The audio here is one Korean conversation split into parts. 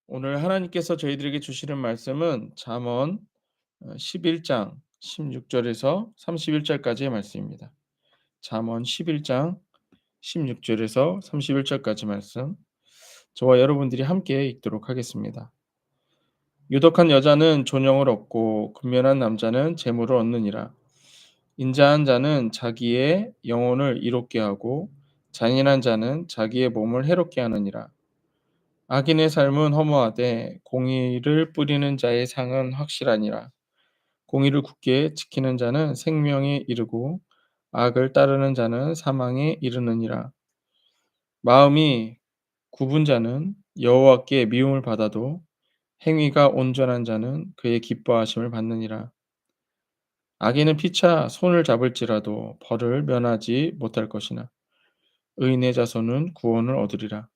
오늘 하나님께서 저희들에게 주시는 말씀은 잠언 11장 16절에서 31절까지의 말씀입니다. 잠언 11장 16절에서 31절까지 말씀. 저와 여러분들이 함께 읽도록 하겠습니다. 유독한 여자는 존영을 얻고 근면한 남자는 재물을 얻느니라. 인자한 자는 자기의 영혼을 이롭게 하고 잔인한 자는 자기의 몸을 해롭게 하느니라. 악인의 삶은 허무하되 공의를 뿌리는 자의 상은 확실하니라. 공의를 굳게 지키는 자는 생명에 이르고 악을 따르는 자는 사망에 이르느니라. 마음이 굽은 자는 여호와께 미움을 받아도 행위가 온전한 자는 그의 기뻐하심을 받느니라. 악인은 피차 손을 잡을지라도 벌을 면하지 못할 것이나 의인의 자손은 구원을 얻으리라.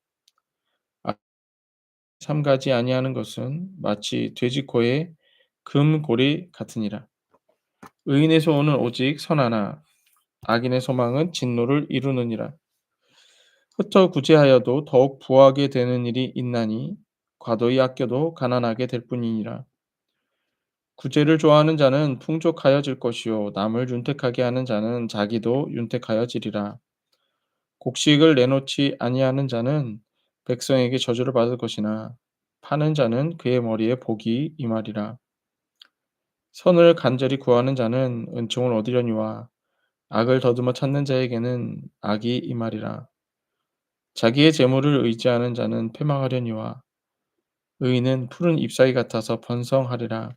삼가지 아니하는 것은 마치 돼지코의 금고리 같으니라. 의인의 소원은 오직 선하나 악인의 소망은 진노를 이루느니라. 흩어 구제하여도 더욱 부하게 되는 일이 있나니 과도히 아껴도 가난하게 될 뿐이니라. 구제를 좋아하는 자는 풍족하여질 것이요 남을 윤택하게 하는 자는 자기도 윤택하여지리라. 곡식을 내놓지 아니하는 자는 백성에게 저주를 받을 것이나 파는 자는 그의 머리에 복이 임하리라. 선을 간절히 구하는 자는 은총을 얻으려니와 악을 더듬어 찾는 자에게는 악이 임하리라. 자기의 재물을 의지하는 자는 패망하려니와 의인은 푸른 잎사귀 같아서 번성하리라.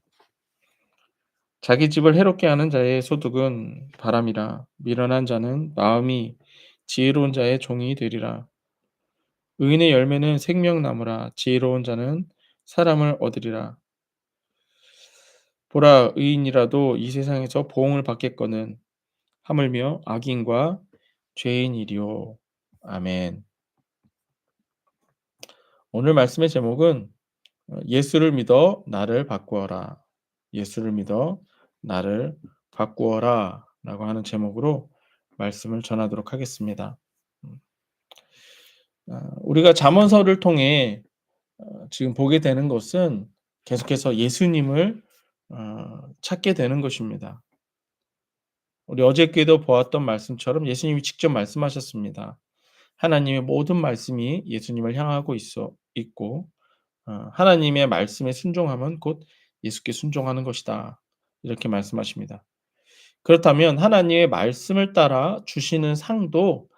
자기 집을 해롭게 하는 자의 소득은 바람이라. 미련한 자는 마음이 지혜로운 자의 종이 되리라. 의인의 열매는 생명나무라. 지혜로운 자는 사람을 얻으리라. 보라, 의인이라도 이 세상에서 보응을 받겠거늘 하물며 악인과 죄인이리요. 아멘. 오늘 말씀의 제목은 예수를 믿어 나를 바꾸어라. 예수를 믿어 나를 바꾸어라 라고 하는 제목으로 말씀을 전하도록 하겠습니다. 음. 우리가 잠언서를 통해 지금 보게 되는 것은 계속해서 예수님을 찾게 되는 것입니다. 우리 어저께도 보았던 말씀처럼 예수님이 직접 말씀하셨습니다. 하나님의 모든 말씀이 예수님을 향하고 있고 하나님의 말씀에 순종하면 곧 예수께 순종하는 것이다. 이렇게 말씀하십니다. 그렇다면 하나님의 말씀을 따라 주시는 상도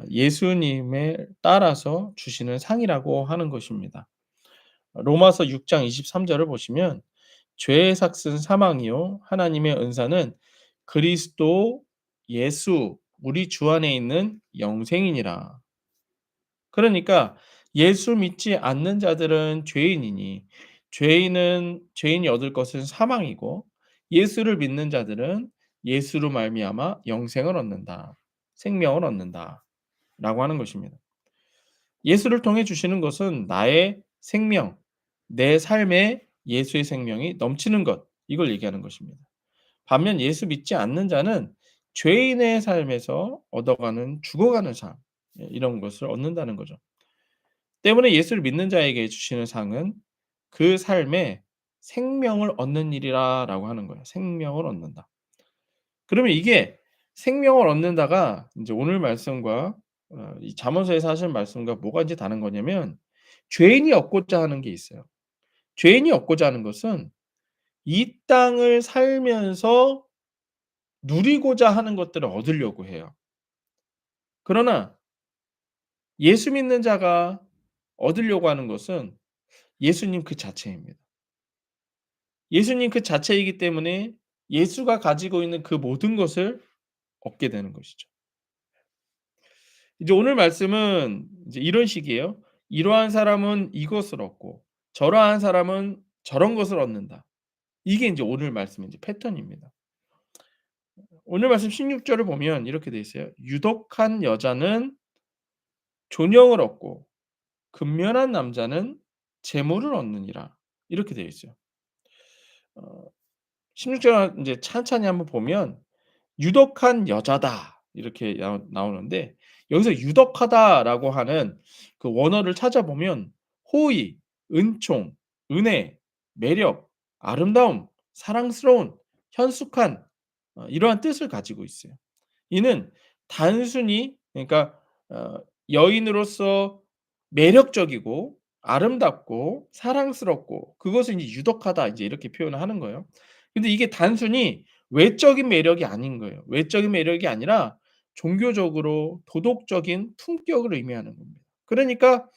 예수님에 따라서 주시는 상이라고 하는 것입니다. 로마서 6장 23절을 보시면 죄의 삭은 사망이요 하나님의 은사는 그리스도 예수 우리 주 안에 있는 영생이니라. 그러니까 예수 믿지 않는 자들은 죄인이니 죄인이 얻을 것은 사망이고 예수를 믿는 자들은 예수로 말미암아 영생을 얻는다. 생명을 얻는다라고 하는 것입니다. 예수를 통해 주시는 것은 나의 생명, 내 삶에 예수의 생명이 넘치는 것 이걸 얘기하는 것입니다. 반면 예수 믿지 않는 자는 죄인의 삶에서 얻어가는 죽어가는 삶 이런 것을 얻는다는 거죠. 때문에 예수를 믿는 자에게 주시는 상은 그 삶에 생명을 얻는 일이라라고 하는 거예요. 생명을 얻는다. 그러면 이게 생명을 얻는다가 인제 오늘 말씀과 이 잠언서에서 하시는 말씀과 뭐가 인제 다른 거냐면 죄인이 얻고자 하는 게 있어요. 죄인이 얻고자 하는 것은 이 땅을 살면서 누리고자 하는 것들을 얻으려고 해요. 그러나 예수 믿는 자가 얻으려고 하는 것은 예수님 그 자체입니다. 예수님 그 자체이기 때문에 예수가 가지고 있는 그 모든 것을 얻게 되는 것이죠. 이제 오늘 말씀은 이제 이런 식이에요. "이러한 사람은 이것을 얻고 저러한 사람은 저런 것을 얻는다." 이게 인제 오늘 말씀의 이제 패턴입니다. 오늘 말씀 16 절을 보면 이렇게 돼 있어요. "유독한 여자는 존영을 얻고 근면한 남자는 재물을 얻느니라." 이렇게 되어 있어요. 어 16절 인제 찬찬히 한번 보면 "유독한 여자다." 이렇게 나오는데 여기서 "유독하다."라고 하는 그 원어를 찾아보면 호의, 은총, 은혜, 매력, 아름다움, 사랑스러운, 현숙한 이러한 뜻을 가지고 있어요. 이는 단순히 그러니까 어 여인으로서 매력적이고 아름답고 사랑스럽고 그것을 이제 유덕하다 이제 이렇게 표현을 하는 거예요. 근데 이게 단순히 외적인 매력이 아닌 거예요. 외적인 매력이 아니라 종교적으로 도덕적인 품격을 의미하는 겁니다. 그러니까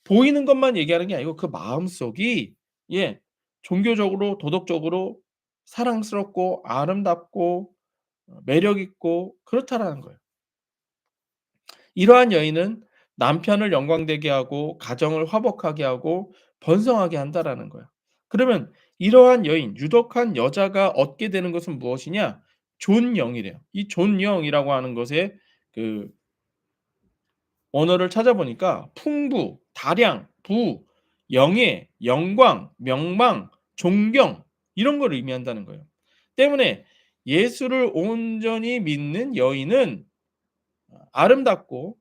보이는 것만 얘기하는 게 아니고 그 마음속이 예 종교적으로 도덕적으로 사랑스럽고 아름답고 매력 있고 그렇다라는 거예요. 이러한 여인은 남편을 영광되게 하고 가정을 화목하게 하고 번성하게 한다라는 거야. 그러면 이러한 여인, 유덕한 여자가 얻게 되는 것은 무엇이냐? 존영이래요. 이 존영이라고 하는 것의 그 언어를 찾아보니까 풍부, 다량, 부, 영예, 영광, 명망, 존경 이런 걸 의미한다는 거예요. 때문에 예수를 온전히 믿는 여인은 아름답고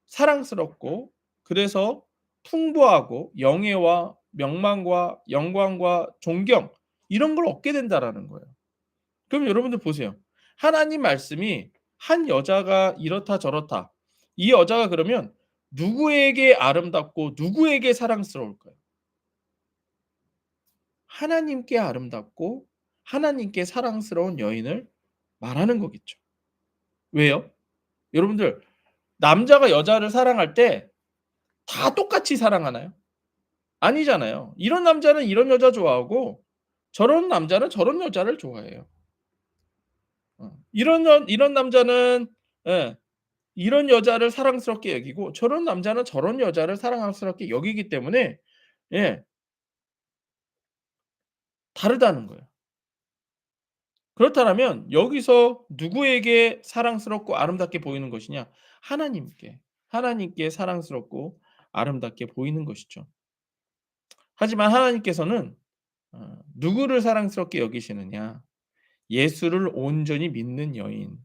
사랑스럽고 그래서 풍부하고 영예와 명망과 영광과 존경 이런 걸 얻게 된다라는 거예요. 그럼 여러분들 보세요. 하나님 말씀이 한 여자가 이렇다 저렇다. 이 여자가 그러면 누구에게 아름답고 누구에게 사랑스러울까요? 하나님께 아름답고 하나님께 사랑스러운 여인을 말하는 거겠죠. 왜요? 여러분들 남자가 여자를 사랑할 때 다 똑같이 사랑하나요? 아니잖아요. 이런 남자는 이런 여자 좋아하고 저런 남자는 저런 여자를 좋아해요. 이런 남자는 예 이런 여자를 사랑스럽게 여기고 저런 남자는 저런 여자를 사랑스럽게 여기기 때문에 예 다르다는 거예요. 그렇다면 여기서 누구에게 사랑스럽고 아름답게 보이는 것이냐? 하나님께. 하나님께 사랑스럽고 아름답게 보이는 것이죠. 하지만 하나님께서는 누구를 사랑스럽게 여기시느냐? 예수를 온전히 믿는 여인,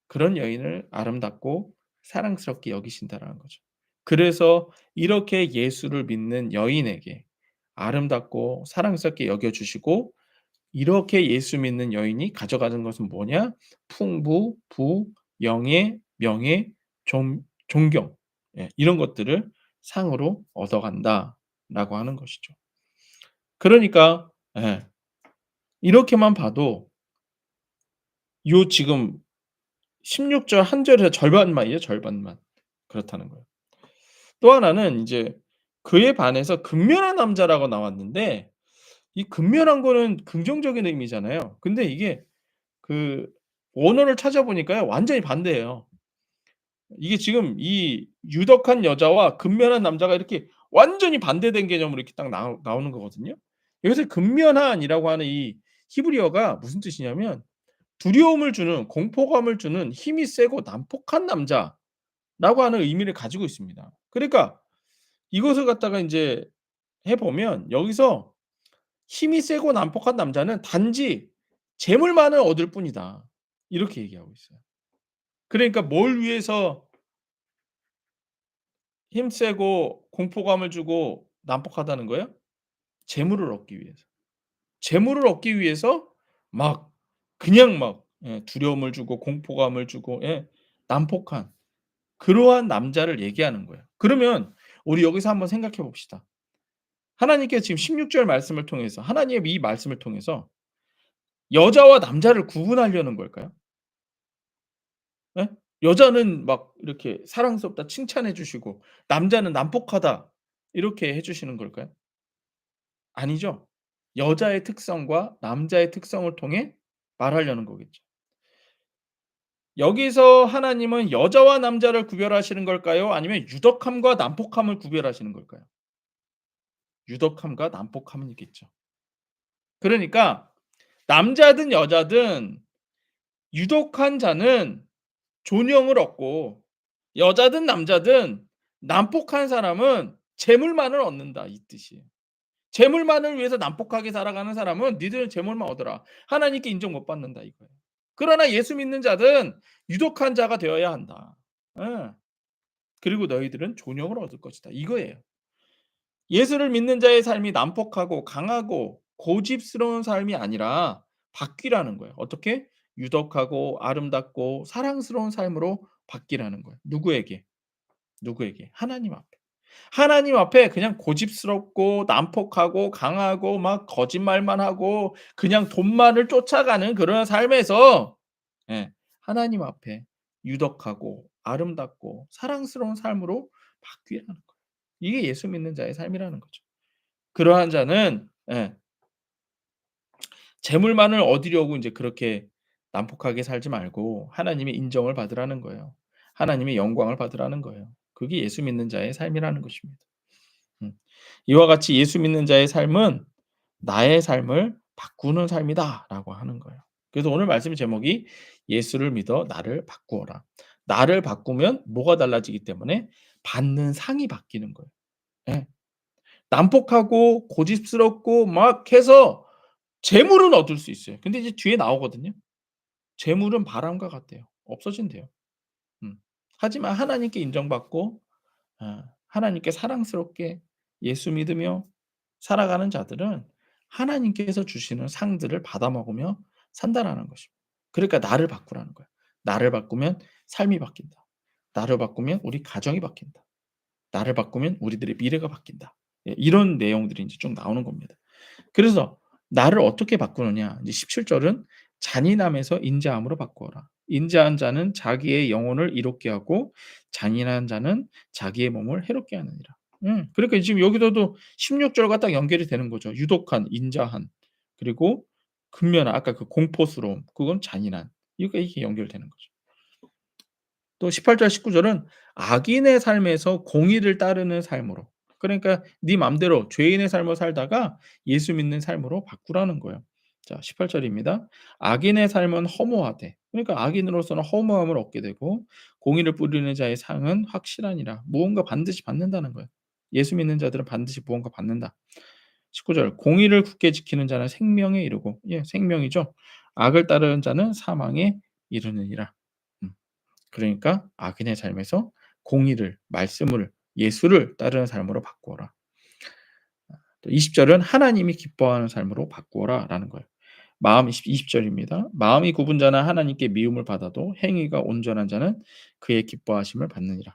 그런 여인을 아름답고 사랑스럽게 여기신다라는 거죠. 그래서 이렇게 예수를 믿는 여인에게 아름답고 사랑스럽게 여겨 주시고 이렇게 예수 믿는 여인이 가져가는 것은 뭐냐? 풍부, 부, 영예, 명예, 존경 이런 것들을 상으로 얻어간다라고 하는 것이죠. 그러니까 예 이렇게만 봐도 요 지금 16절 한 절에서 절반만이에요, 절반만. 그렇다는 거예요. 또 하나는 인제 그에 반해서 근면한 남자라고 나왔는데 이 근면한 거는 긍정적인 의미잖아요. 근데 이게 그 원어를 찾아보니까요 완전히 반대예요. 이게 지금 이 유덕한 여자와 근면한 남자가 이렇게 완전히 반대된 개념으로 이렇게 딱 나오는 거거든요. 여기서 근면한이라고 하는 이 히브리어가 무슨 뜻이냐면 두려움을 주는 공포감을 주는 힘이 세고 난폭한 남자라고 하는 의미를 가지고 있습니다. 그러니까 이것을 갖다가 인제 해 보면 여기서 힘이 세고 난폭한 남자는 단지 재물만을 얻을 뿐이다. 이렇게 얘기하고 있어요. 그러니까 뭘 위해서 힘세고 공포감을 주고 난폭하다는 거예요? 재물을 얻기 위해서. 재물을 얻기 위해서 막 그냥 막 두려움을 주고 공포감을 주고 난폭한 그러한 남자를 얘기하는 거예요. 그러면 우리 여기서 한번 생각해 봅시다. 하나님께서 지금 16절 말씀을 통해서 하나님의 이 말씀을 통해서 여자와 남자를 구분하려는 걸까요? 예? 여자는 막 이렇게 사랑스럽다 칭찬해 주시고 남자는 난폭하다 이렇게 해 주시는 걸까요? 아니죠. 여자의 특성과 남자의 특성을 통해 말하려는 거겠죠. 여기서 하나님은 여자와 남자를 구별하시는 걸까요? 아니면 유덕함과 난폭함을 구별하시는 걸까요? 유덕함과 난폭함이겠죠. 그러니까 남자든 여자든 유독한 자는 존영을 얻고 여자든 남자든 난폭한 사람은 재물만을 얻는다 이 뜻이에요. 재물만을 위해서 난폭하게 살아가는 사람은 니들은 재물만 얻어라. 하나님께 인정 못 받는다 이거예요. 그러나 예수 믿는 자든 유독한 자가 되어야 한다. 예. 그리고 너희들은 존영을 얻을 것이다. 이거예요. 예수를 믿는 자의 삶이 난폭하고 강하고 고집스러운 삶이 아니라 바뀌라는 거예요. 어떻게? 유덕하고 아름답고 사랑스러운 삶으로 바뀌라는 거예요. 누구에게? 누구에게? 하나님 앞에. 하나님 앞에 그냥 고집스럽고 난폭하고 강하고 막 거짓말만 하고 그냥 돈만을 쫓아가는 그런 삶에서 예 하나님 앞에 유덕하고 아름답고 사랑스러운 삶으로 바뀌라는 거예요. 이게 예수 믿는 자의 삶이라는 거죠. 그러한 자는 예 재물만을 얻으려고 인제 그렇게 난폭하게 살지 말고 하나님의 인정을 받으라는 거예요. 하나님의 영광을 받으라는 거예요. 그게 예수 믿는 자의 삶이라는 것입니다. 음. 이와 같이 예수 믿는 자의 삶은 "나의 삶을 바꾸는 삶이다."라고 하는 거예요. 그래서 오늘 말씀 제목이 "예수를 믿어 나를 바꾸어라." 나를 바꾸면 뭐가 달라지기 때문에 받는 상이 바뀌는 거예요. 예. 난폭하고 고집스럽고 막 해서 재물은 얻을 수 있어요. 근데 이제 뒤에 나오거든요. 재물은 바람과 같대요. 없어진대요. 음. 하지만 하나님께 인정받고 하나님께 사랑스럽게 예수 믿으며 살아가는 자들은 하나님께서 주시는 상들을 받아 먹으며 산다라는 것입니다. 그러니까 나를 바꾸라는 거야. 나를 바꾸면 삶이 바뀐다. 나를 바꾸면 우리 가정이 바뀐다. 나를 바꾸면 우리들의 미래가 바뀐다. 예 이런 내용들이 인제 쭉 나오는 겁니다. 그래서 나를 어떻게 바꾸느냐. 이제 17 절은 잔인함에서 인자함으로 바꾸어라. 인자한 자는 자기의 영혼을 이롭게 하고 잔인한 자는 자기의 몸을 해롭게 하느니라. 그러니까 지금 여기서도 16 절과 딱 연결이 되는 거죠. 유독한, 인자한, 그리고 근면한 아까 그 공포스러움 그건 잔인한. 이게 연결되는 거죠. 또 18절 19 절은 악인의 삶에서 공의를 따르는 삶으로 그러니까 네 맘대로 죄인의 삶을 살다가 예수 믿는 삶으로 바꾸라는 거예요. 자 18 절입니다. "악인의 삶은 허무하되" 그러니까 악인으로서는 허무함을 얻게 되고 "공의를 뿌리는 자의 상은 확실하니라." 무언가 반드시 받는다는 거예요. 예수 믿는 자들은 반드시 무언가 받는다. 19 절 "공의를 굳게 지키는 자는 생명에 이르고" 예 생명이죠. "악을 따르는 자는 사망에 이르느니라." 음. 그러니까 악인의 삶에서 공의를 말씀을 예수를 따르는 삶으로 바꾸어라. 또 20 절은 하나님이 기뻐하는 삶으로 바꾸어라라는 거예요. 마음 20 절입니다. 마음이 굽은 자는 하나님께 미움을 받아도 행위가 온전한 자는 그의 기뻐하심을 받느니라.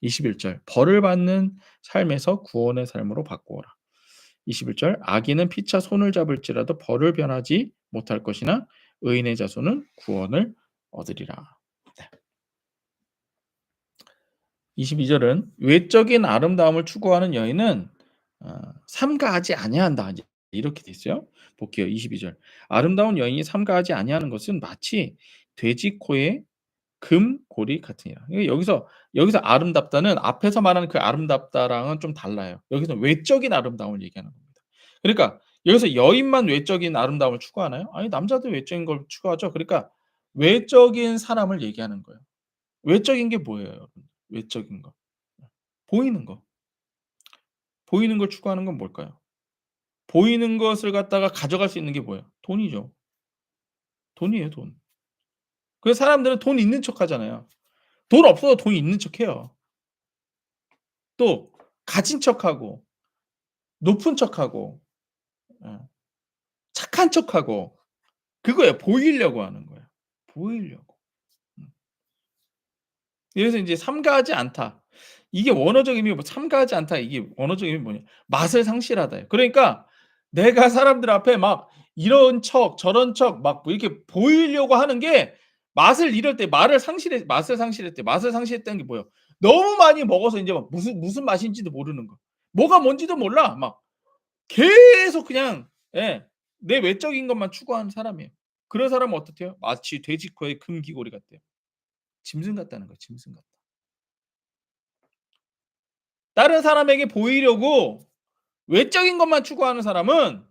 21 절 벌을 받는 삶에서 구원의 삶으로 바꾸어라. 21절 악인은 피차 손을 잡을지라도 벌을 변하지 못할 것이나 의인의 자손은 구원을 얻으리라. 네. 22 절은 "외적인 아름다움을 추구하는 여인은 삼가하지 아니한다." 이제 이렇게 돼 있어요. 볼게요. 22 절. "아름다운 여인이 삼가하지 아니하는 것은 마치 돼지 코에 금고리 같으니라." 이게 여기서 아름답다는 앞에서 말하는 그 아름답다랑은 좀 달라요. 여기서 외적인 아름다움을 얘기하는 겁니다. 그러니까 여기서 여인만 외적인 아름다움을 추구하나요? 아니 남자도 외적인 걸 추구하죠. 그러니까 외적인 사람을 얘기하는 거예요. 외적인 게 뭐예요 여러분? 외적인 거. 보이는 거. 보이는 걸 추구하는 건 뭘까요? 보이는 것을 갖다가 가져갈 수 있는 게 뭐예요? 돈이죠. 돈이에요, 돈. 그래서 사람들은 돈 있는 척하잖아요. 돈 없어도 돈 있는 척해요. 또 가진 척하고 높은 척하고 예 착한 척하고 그거예요. 보이려고 하는 거예요. 보이려고. 음. 그래서 인제 삼가하지 않다. 이게 원어적 의미가 뭐 삼가하지 않다 이게 원어적 의미는 뭐냐 맛을 상실하다예요. 그러니까 내가 사람들 앞에 막 이런 척 저런 척 막 뭐 이렇게 보이려고 하는 게 맛을 잃을 때 맛을 상실했대. 맛을 상실했다는 게 뭐예요? 너무 많이 먹어서 인제 막 무슨 맛인지도 모르는 거. 뭐가 뭔지도 몰라. 막 계속 그냥 예 내 외적인 것만 추구하는 사람이에요. 그런 사람은 어떻대요? 마치 돼지 코에 금기고리 같대요. 짐승 같다는 거예요, 짐승 같다. 다른 사람에게 보이려고 외적인 것만 추구하는 사람은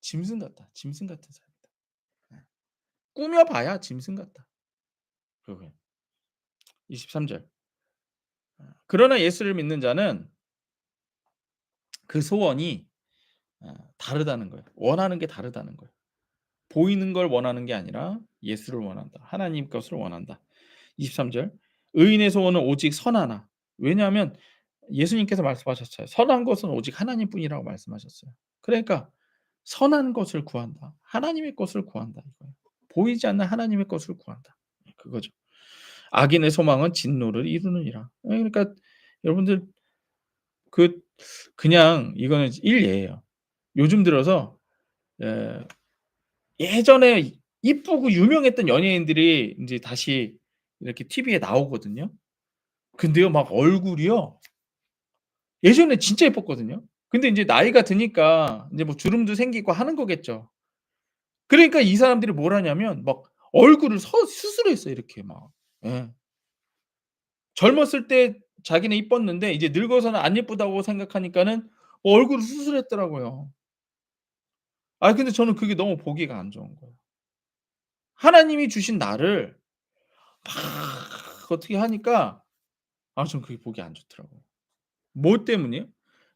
짐승 같다. 짐승 같은 사람이다. 예. 꾸며 봐야 짐승 같다. 그거예요. 23 절. 그러나 예수를 믿는 자는 그 소원이 다르다는 거예요. 원하는 게 다르다는 거예요. 보이는 걸 원하는 게 아니라 예수를 원한다. 하나님 것을 원한다. 23 절. 의인의 소원은 오직 선하나. 왜냐하면 예수님께서 말씀하셨어요. "선한 것은 오직 하나님뿐이라고 말씀하셨어요." 그러니까 선한 것을 구한다. 하나님의 것을 구한다 이거예요. 보이지 않는 하나님의 것을 구한다. 그거죠. 악인의 소망은 진노를 이루느니라. 예 그러니까 여러분들 그 그냥 이거는 일예예요. 요즘 들어서 예 예전에 이쁘고 유명했던 연예인들이 인제 다시 이렇게 TV에 나오거든요. 근데요 막 얼굴이요 예전에 진짜 예뻤거든요. 근데 인제 나이가 드니까 인제 뭐 주름도 생기고 하는 거겠죠. 그러니까 이 사람들이 뭘 하냐면 막 얼굴을 수술했어요 이렇게 막. 예. 젊었을 때 자기는 이뻤는데 이제 늙어서는 안 예쁘다고 생각하니까는 얼굴을 수술했더라고요. 근데 저는 그게 너무 보기가 안 좋은 거예요. 하나님이 주신 나를 막 어떻게 하니까 전 그게 보기 안 좋더라고요. 뭐 때문이요?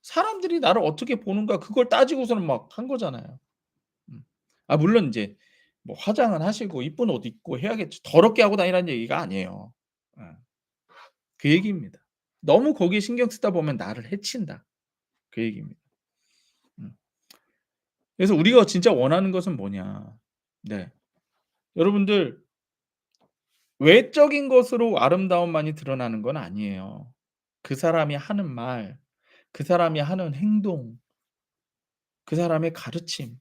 사람들이 나를 어떻게 보는가 그걸 따지고서는 막 한 거잖아요. 음. 물론 인제 뭐 화장은 하시고 이쁜 옷 입고 해야겠죠. 더럽게 하고 다니라는 얘기가 아니에요. 예. 그 얘기입니다. 너무 거기에 신경 쓰다 보면 나를 해친다. 그 얘기입니다. 음. 그래서 우리가 진짜 원하는 것은 뭐냐. 네. 여러분들 외적인 것으로 아름다움만이 드러나는 건 아니에요. 그 사람이 하는 말, 그 사람이 하는 행동, 그 사람의 가르침.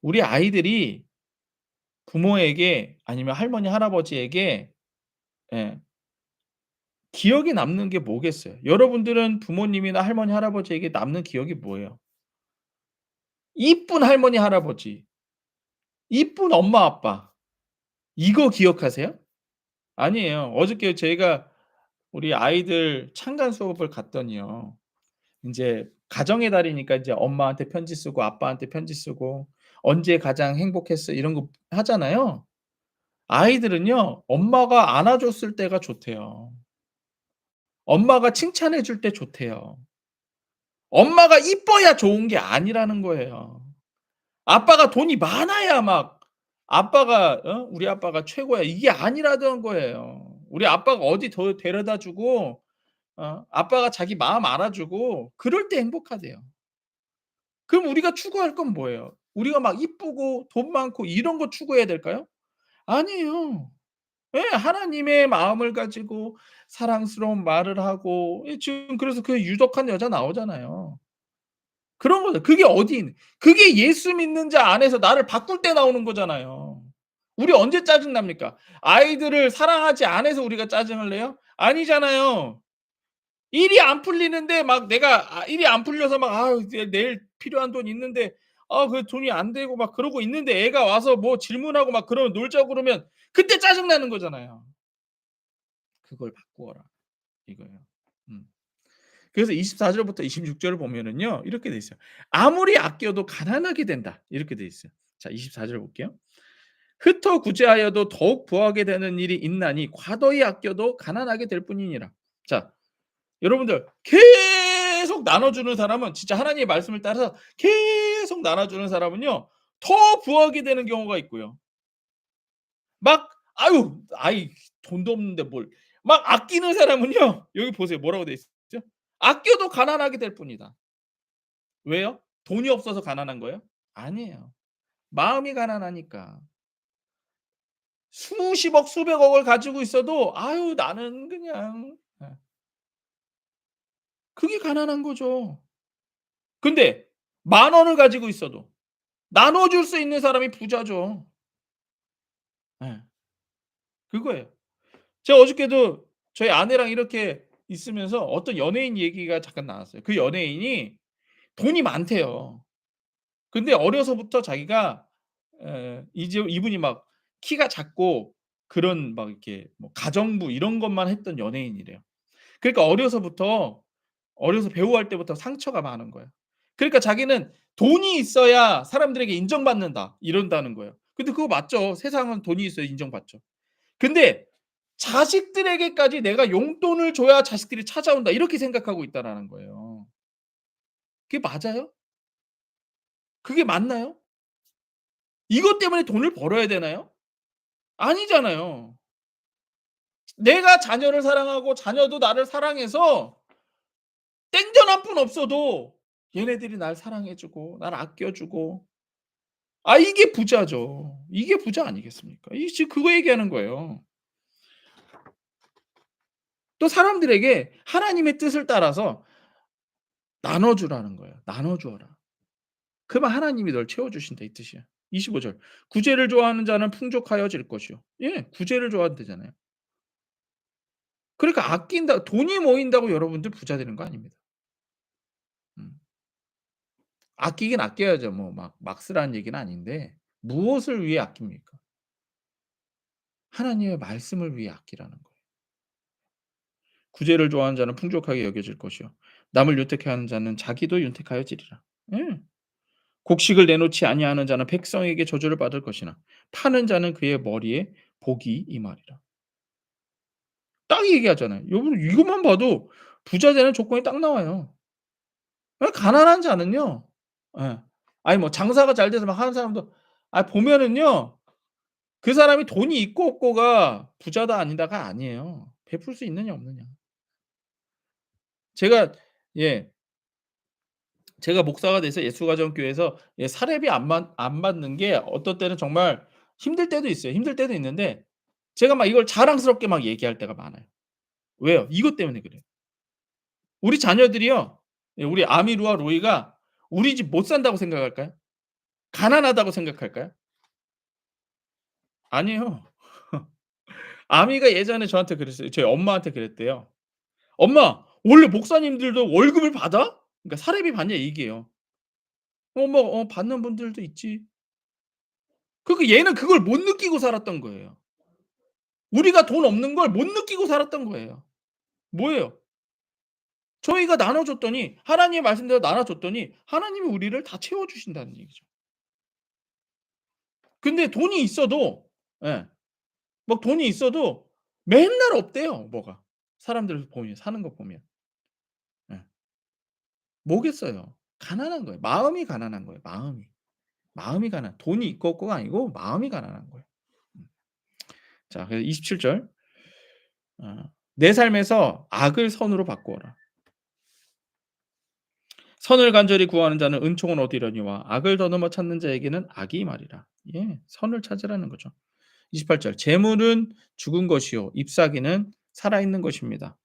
우리 아이들이 부모에게 아니면 할머니, 할아버지에게 예 기억에 남는 게 뭐겠어요? 여러분들은 부모님이나 할머니, 할아버지에게 남는 기억이 뭐예요? 이쁜 할머니, 할아버지, 이쁜 엄마, 아빠 이거 기억하세요? 아니에요. 어저께 저희가 우리 아이들 창간 수업을 갔더니요. 인제 가정의 달이니까 이제 엄마한테 편지 쓰고 아빠한테 편지 쓰고 "언제 가장 행복했어?" 이런 거 하잖아요. 아이들은요. 엄마가 안아 줬을 때가 좋대요. 엄마가 칭찬해 줄 때 좋대요. 엄마가 이뻐야 좋은 게 아니라는 거예요. 아빠가 돈이 많아야 막 아빠가 우리 아빠가 최고야 이게 아니라던 거예요. 우리 아빠가 어디 더 데려다 주고 아빠가 자기 마음 알아주고 그럴 때 행복하대요. 그럼 우리가 추구할 건 뭐예요? 우리가 막 이쁘고 돈 많고 이런 거 추구해야 될까요? 아니에요. 예. 하나님의 마음을 가지고 사랑스러운 말을 하고 지금 그래서 그 유덕한 여자 나오잖아요. 그런 거죠. 그게 어디 있는 그게 예수 믿는 자 안에서 나를 바꿀 때 나오는 거잖아요. 우리 언제 짜증 납니까? 아이들을 사랑하지 않아서 우리가 짜증을 내요? 아니잖아요. 일이 안 풀리는데 막 내가 일이 안 풀려서 막 이제 내일 필요한 돈 있는데 그 돈이 안 되고 막 그러고 있는데 애가 와서 뭐 질문하고 막 그러면 놀자고 그러면 그때 짜증 나는 거잖아요. 그걸 바꾸어라 이거예요. 음. 그래서 24 절부터 26 절을 보면은요. 이렇게 돼 있어요. "아무리 아껴도 가난하게 된다." 이렇게 돼 있어요. 자 24절 볼게요. "흩어 구제하여도 더욱 부하게 되는 일이 있나니 과도히 아껴도 가난하게 될 뿐이니라." 자 여러분들 계속 나눠주는 사람은 진짜 하나님의 말씀을 따라서 계속 나눠주는 사람은요. 더 부하게 되는 경우가 있고요. 막 아이 돈도 없는데 뭘 막 아끼는 사람은요. 여기 보세요. 뭐라고 돼 있죠? "아껴도 가난하게 될 뿐이다." 왜요? 돈이 없어서 가난한 거예요? 아니에요. 마음이 가난하니까. 수십억 수백억을 가지고 있어도 나는 그냥 그게 가난한 거죠. 근데 10,000원을 가지고 있어도 나눠 줄 수 있는 사람이 부자죠. 예. 그거예요. 제가 어저께도 저희 아내랑 이렇게 있으면서 어떤 연예인 얘기가 잠깐 나왔어요. 그 연예인이 돈이 많대요. 근데 어려서부터 자기가 이제 이분이 막 키가 작고 그런 막 이렇게 뭐 가정부 이런 것만 했던 연예인이래요. 그러니까 어려서 배우할 때부터 상처가 많은 거예요. 그러니까 자기는 '돈이 있어야 사람들에게 인정받는다.' 이런다는 거예요. 근데 그거 맞죠. 세상은 돈이 있어야 인정받죠. 근데 '자식들에게까지 내가 용돈을 줘야 자식들이 찾아온다.' 이렇게 생각하고 있다라는 거예요. 그게 맞아요? 그게 맞나요? 이것 때문에 돈을 벌어야 되나요? 아니잖아요. 내가 자녀를 사랑하고 자녀도 나를 사랑해서 땡전 한 푼 없어도 얘네들이 날 사랑해 주고 날 아껴 주고 이게 부자죠. 이게 부자 아니겠습니까? 이 지금 그거 얘기하는 거예요. 또 사람들에게 하나님의 뜻을 따라서 나눠 주라는 거예요. 나눠 주어라. 그러면 하나님이 널 채워 주신다 이 뜻이야. 25 절. 구제를 좋아하는 자는 풍족하여질 것이요. 예. 구제를 좋아한대잖아요. 그러니까 아낀다 돈이 모인다고 여러분들 부자 되는 거 아닙니다. 음. 아끼긴 아껴야죠. 뭐 막 쓰라는 얘기는 아닌데 무엇을 위해 아낍니까? 하나님의 말씀을 위해 아끼라는 거예요. 구제를 좋아하는 자는 풍족하게 여겨질 것이요. 남을 윤택해 하는 자는 자기도 윤택하여지리라. 예. 곡식을 내놓지 아니하는 자는 백성에게 저주를 받을 것이나 파는 자는 그의 머리에 복이 임하리라. 딱 얘기하잖아요. 여러분 이것만 봐도 부자 되는 조건이 딱 나와요. 가난한 자는요. 예. 아니 뭐 장사가 잘 돼서 막 하는 사람도 보면은요. 그 사람이 돈이 있고 없고가 부자다 아니다가 아니에요. 베풀 수 있느냐 없느냐. 제가 예. 제가 목사가 돼서 예수가정교회에서 사례비 안 받는 게 어떤 때는 정말 힘들 때도 있어요. 힘들 때도 있는데 제가 막 이걸 자랑스럽게 막 얘기할 때가 많아요. 왜요? 이것 때문에 그래요. 우리 자녀들이요. 우리 아미루와 로이가 우리 집 못 산다고 생각할까요? 가난하다고 생각할까요? 아니에요. 아미가 예전에 저한테 그랬어요. 저희 엄마한테 그랬대요. "엄마 원래 목사님들도 월급을 받아?" 그러니까 "사례비 받냐?" 이 얘기예요. 뭐 받는 분들도 있지." 그러니까 얘는 그걸 못 느끼고 살았던 거예요. 우리가 돈 없는 걸 못 느끼고 살았던 거예요. 뭐예요? 저희가 나눠 줬더니 하나님의 말씀대로 나눠 줬더니 하나님이 우리를 다 채워 주신다는 얘기죠. 근데 돈이 있어도 예. 막 돈이 있어도 맨날 없대요, 뭐가. 사람들 보면 사는 거 보면. 예. 뭐겠어요. 가난한 거예요. 마음이 가난한 거예요, 마음이. 마음이 가난 돈이 있고 없고가 아니고 마음이 가난한 거예요. 음. 자 그래서 27 절. "내 삶에서 악을 선으로 바꾸어라. 선을 간절히 구하는 자는 은총을 얻으려니와 악을 더듬어 찾는 자에게는 악이 임하리라." 예. 선을 찾으라는 거죠. 28 절. "재물은 죽은 것이요 잎사귀는 살아있는 것입니다."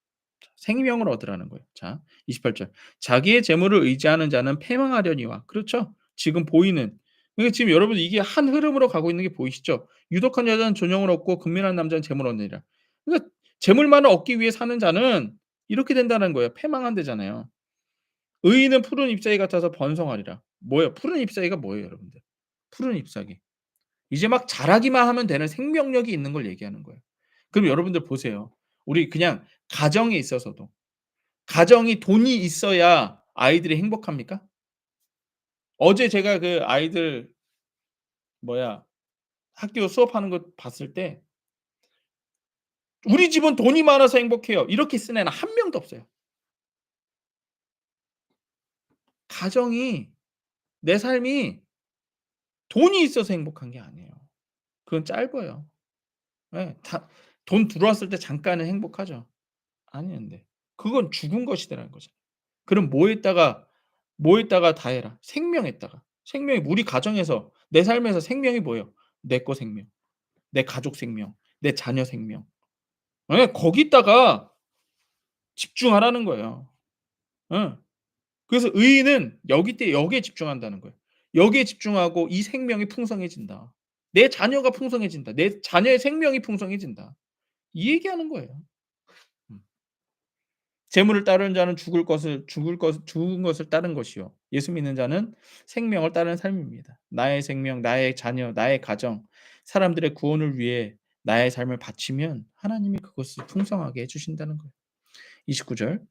생명을 얻으라는 거예요. 자 28 절. "자기의 재물을 의지하는 자는 패망하려니와." 그렇죠. 지금 보이는 그러니까 지금 여러분 이게 한 흐름으로 가고 있는 게 보이시죠? "유독한 여자는 존영을 얻고 근면한 남자는 재물을 얻느니라." 그러니까 재물만을 얻기 위해 사는 자는 이렇게 된다는 거예요. 패망한대잖아요. "의인은 푸른 잎사귀 같아서 번성하리라." 뭐예요? 푸른 잎사귀가 뭐예요, 여러분들? 푸른 잎사귀. 이제 막 자라기만 하면 되는 생명력이 있는 걸 얘기하는 거예요. 그럼 여러분들 보세요. 우리 그냥 가정에 있어서도 가정이 돈이 있어야 아이들이 행복합니까? 어제 제가 그 아이들 뭐야 학교 수업하는 거 봤을 때 "우리 집은 돈이 많아서 행복해요." 이렇게 쓴 애는 한 명도 없어요. 가정이 내 삶이 돈이 있어서 행복한 게 아니에요. 그건 짧아요. 예. 다 돈 들어왔을 때 잠깐은 행복하죠. 아니는데. 그건 죽은 것이다라는 거죠. 그럼 뭐 했다가 다 해라. 생명했다가. 생명이 우리 가정에서 내 삶에서 생명이 뭐예요? 내 거 생명, 내 가족 생명, 내 자녀 생명. 예. 거기다가 집중하라는 거예요. 예. 그래서 의인은 여기에 집중한다는 거예요. 여기에 집중하고 이 생명이 풍성해진다. 내 자녀가 풍성해진다. 내 자녀의 생명이 풍성해진다. 이 얘기하는 거예요. 음. 재물을 따르는 자는 죽은 것을 따른 것이요 예수 믿는 자는 생명을 따르는 삶입니다. 나의 생명, 나의 자녀, 나의 가정, 사람들의 구원을 위해 나의 삶을 바치면 하나님이 그것을 풍성하게 해 주신다는 거예요. 29 절.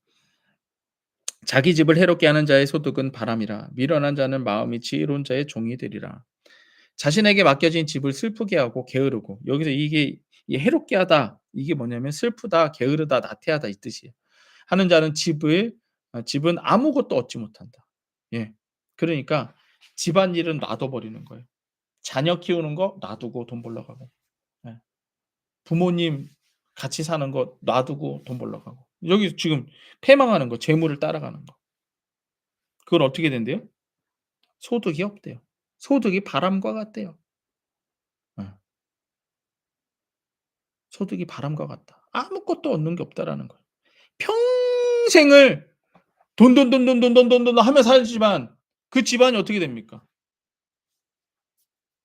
"자기 집을 해롭게 하는 자의 소득은 바람이라 미련한 자는 마음이 지혜로운 자의 종이 되리라." 자신에게 맡겨진 집을 슬프게 하고 게으르고 여기서 이게 이 해롭게 하다 이게 뭐냐면 슬프다, 게으르다, 나태하다 이 뜻이에요. 하는 자는 집은 아무것도 얻지 못한다. 예. 그러니까 집안일은 놔둬 버리는 거예요. 자녀 키우는 거 놔두고 돈 벌러 가고. 예. 부모님 같이 사는 거 놔두고 돈 벌러 가고. 여기 지금 패망하는 거, 재물을 따라가는 거. 그건 어떻게 된대요? 소득이 없대요. 소득이 바람과 같대요. 예. 소득이 바람과 같다. 아무것도 얻는 게 없다라는 거예요. 평생을 돈, 돈, 돈, 돈, 돈, 돈, 돈, 돈 하며 살지만 그 집안이 어떻게 됩니까?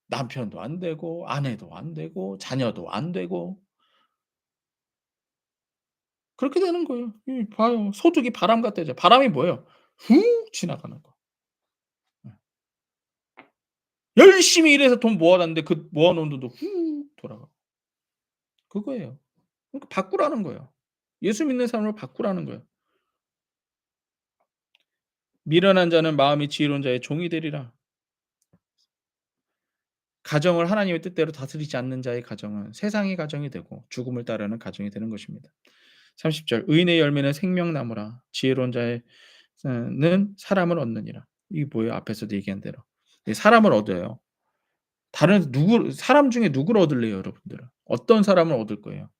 남편도 안 되고 아내도 안 되고 자녀도 안 되고 그렇게 되는 거예요. 이 봐요. 소득이 바람 같대죠. 바람이 뭐예요? 훅 지나가는 거. 예. 열심히 일해서 돈 모아 놨는데 그 모아 놓은 돈도 훅 돌아가고. 그거예요. 그러니까 바꾸라는 거예요. 예수 믿는 사람을 바꾸라는 거예요. 미련한 자는 마음이 지혜로운 자의 종이 되리라. 가정을 하나님의 뜻대로 다스리지 않는 자의 가정은 세상의 가정이 되고 죽음을 따르는 가정이 되는 것입니다. 30절 의인의 열매는 생명나무라 지혜로운 자의 는 사람을 얻느니라. 이게 뭐예요? 앞에서도 얘기한 대로. 예 사람을 얻어요. 다른 누구 사람 중에 누구를 얻을래요 여러분들은? 어떤 사람을 얻을 거예요?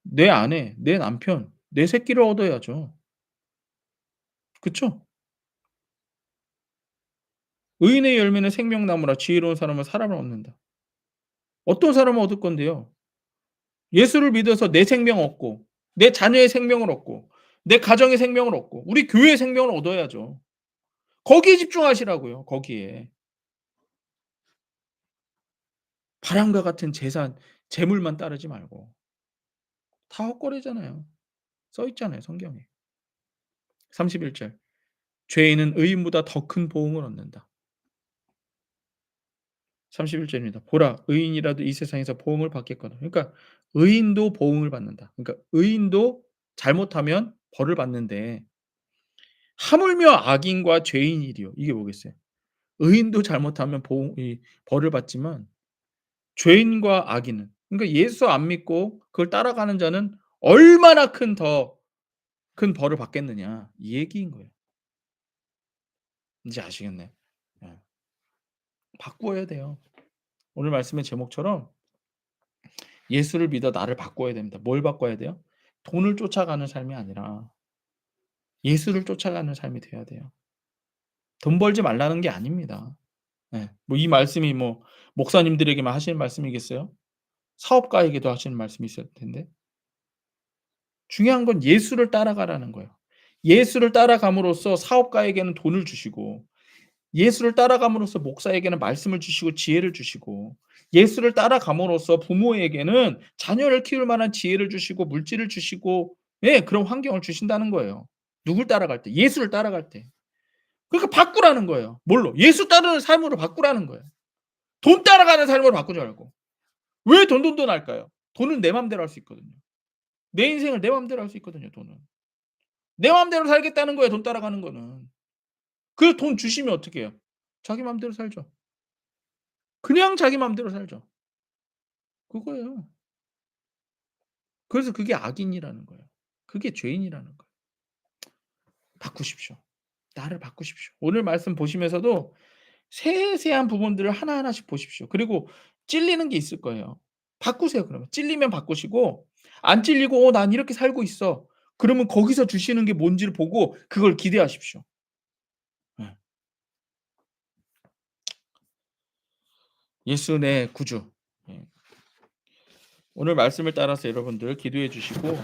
내 아내, 내 남편, 내 새끼를 얻어야죠. 그쵸? 의인의 열매는 생명나무라 지혜로운 사람은 사람을 얻는다. 어떤 사람을 얻을 건데요? 예수를 믿어서 내 생명 얻고 내 자녀의 생명을 얻고 내 가정의 생명을 얻고 우리 교회의 생명을 얻어야죠. 거기에 집중하시라고요. 거기에. 바람과 같은 재산, 재물만 따르지 말고. 다 헛거리잖아요. 써 있잖아요, 성경에. 31절 죄인은 의인보다 더 큰 보응을 얻는다. 31절입니다. 보라 의인이라도 이 세상에서 보응을 받겠거늘. 그러니까 의인도 보응을 받는다. 그러니까 의인도 잘못하면 벌을 받는데 하물며 악인과 죄인이리요. 이게 뭐겠어요? 의인도 잘못하면 보응 이 벌을 받지만 죄인과 악인은 그러니까 예수 안 믿고 그걸 따라가는 자는 얼마나 더 큰 벌을 받겠느냐 이 얘기인 거예요. 인지 아시겠네요. 예. 바꾸어야 돼요. 오늘 말씀의 제목처럼 예수를 믿어 나를 바꿔야 됩니다. 뭘 바꿔야 돼요? 돈을 쫓아가는 삶이 아니라 예수를 쫓아가는 삶이 돼야 돼요. 돈 벌지 말라는 게 아닙니다. 예. 뭐 이 말씀이 뭐 목사님들에게만 하시는 말씀이겠어요? 사업가에게도 하시는 말씀이 있을 텐데. 중요한 건 예수를 따라가라는 거예요. 예수를 따라감으로써 사업가에게는 돈을 주시고 예수를 따라감으로써 목사에게는 말씀을 주시고 지혜를 주시고 예수를 따라감으로써 부모에게는 자녀를 키울 만한 지혜를 주시고 물질을 주시고 예 그런 환경을 주신다는 거예요. 누굴 따라갈 때? 예수를 따라갈 때. 그러니까 바꾸라는 거예요. 뭘로? 예수 따르는 삶으로 바꾸라는 거예요. 돈 따라가는 삶으로 바꾸지 말고. 왜 돈 할까요? 돈은 내 맘대로 할 수 있거든요. 내 인생을 내 맘대로 할 수 있거든요 돈은. 내 맘대로 살겠다는 거예요 돈 따라가는 거는. 그 돈 주시면 어떻게 해요? 자기 맘대로 살죠. 그냥 자기 맘대로 살죠. 그거예요. 그래서 그게 악인이라는 거예요. 그게 죄인이라는 거예요. 바꾸십시오. 나를 바꾸십시오. 오늘 말씀 보시면서도 세세한 부분들을 하나하나씩 보십시오. 그리고 찔리는 게 있을 거예요. 바꾸세요 그러면. 찔리면 바꾸시고 안 찔리고 '어 난 이렇게 살고 있어.' 그러면 거기서 주시는 게 뭔지를 보고 그걸 기대하십시오. 예. 예수 내 구주. 예. 오늘 말씀을 따라서 여러분들 기도해 주시고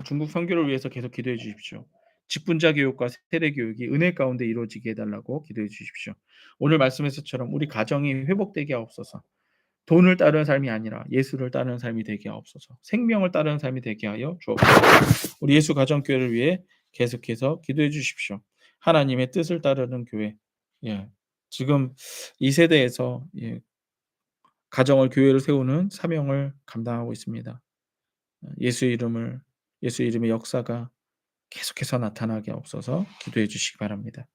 중국 선교를 위해서 계속 기도해 주십시오. 직분자 교육과 세대 교육이 은혜 가운데 이루어지게 해 달라고 기도해 주십시오. 오늘 말씀에서처럼 우리 가정이 회복되게 하옵소서. 돈을 따르는 삶이 아니라 예수를 따르는 삶이 되게 하옵소서. 생명을 따르는 삶이 되게 하여 주옵소서. 우리 예수 가정교회를 위해 계속해서 기도해 주십시오. 하나님의 뜻을 따르는 교회. 예. 지금 이 세대에서 예 가정을 교회를 세우는 사명을 감당하고 있습니다. 예수의 이름을 예수의 이름의 역사가 계속해서 나타나게 없어서 기도해 주시기 바랍니다.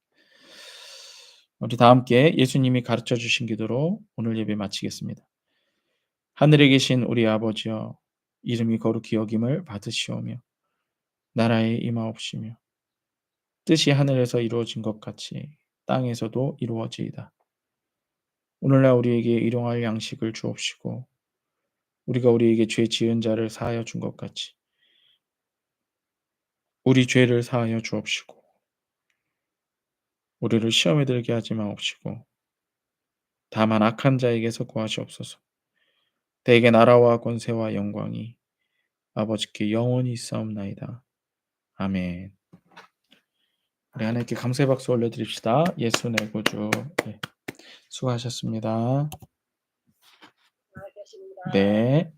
우리 다 함께 예수님이 가르쳐 주신 기도로 오늘 예배 마치겠습니다. 하늘에 계신 우리 아버지여 이름이 거룩히 여김을 받으시오며 나라에 임하옵시며 뜻이 하늘에서 이루어진 것 같이 땅에서도 이루어지이다. 오늘날 우리에게 일용할 양식을 주옵시고 우리가 우리에게 죄 지은 자를 사하여 준 것 같이 우리 죄를 사하여 주옵시고 우리를 시험에 들게 하지 마옵시고 다만 악한 자에게서 구하시옵소서. 대개 나라와 권세와 영광이 아버지께 영원히 있사옵나이다. 아멘. 우리 하나님께 감사의 박수 올려드립시다. 예수 내 구주. 네, 수고하셨습니다. 알겠습니다. 네.